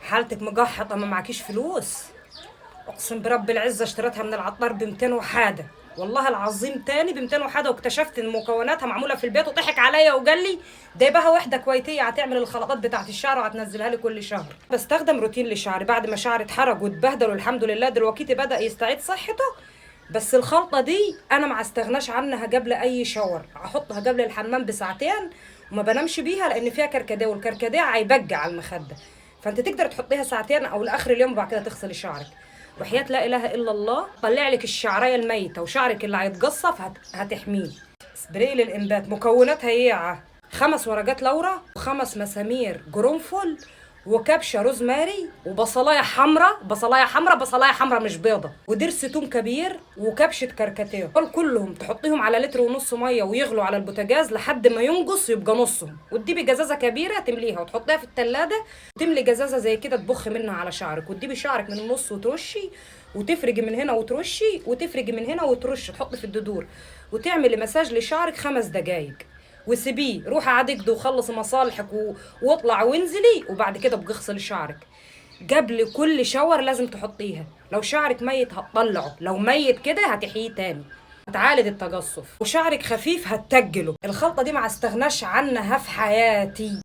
حالتك مقحطه ما معكيش فلوس. اقسم برب العزه اشتريتها من العطار ب 200 وحاجه، والله العظيم تاني ب 200 وحاجه، واكتشفت ان مكوناتها معموله في البيت، وضحك عليا وقال لي ده بها واحده كويتيه هتعمل الخلطات بتاعت الشعر وهتنزلها لي كل شهر. بستخدم روتين لشعري بعد ما شعري اتحرق واتبهدل، والحمد لله دلوقتي بدا يستعيد صحته. بس الخلطه دي انا ما استغناش عنها قبل اي شاور، احطها قبل الحمام بساعتين، وما بنامش بيها لان فيها كركديه، والكركديه هيبقع على المخده. فانت تقدر تحطيها ساعتين او لاخر اليوم، وبعد كده تغسلي شعرك. وحياة لا اله الا الله طلع لك الشعريه الميته، وشعرك اللي هيتقصف هتحميه. سبراي للانبات، مكوناتها ايه؟ 5 ورقات لورا، و5 مسامير قرنفل، وكبشه روزماري، وبصلايه حمراء، بصلايه حمراء، بصلايه حمراء مش بيضه، ودرس توم كبير، وكبشه كركديه. دول كلهم تحطيهم على لتر ونص ميه ويغلوا على البوتاجاز لحد ما ينقص يبقى نصهم، وتجيبي جزازه كبيره تمليها وتحطيها في التلاجة، وتملي جزازه زي كده تبخ منها على شعرك، وتجيبي شعرك من النص وترشي، وتفرجي من هنا وترشي، وتفرجي من هنا وترشي، تحطي في الددور، وتعملي مساج لشعرك 5 دقايق، وسيبيه. روحي عاد وخلصي مصالحك واطلع وانزلي، وبعد كده ابقي اغسلي شعرك. قبل كل شاور لازم تحطيها. لو شعرك ميت هتطلعه، لو ميت كده هتحييه تاني، هتعالج التجصف. وشعرك خفيف هتتجله. الخلطه دي ما استغناش عنها في حياتي.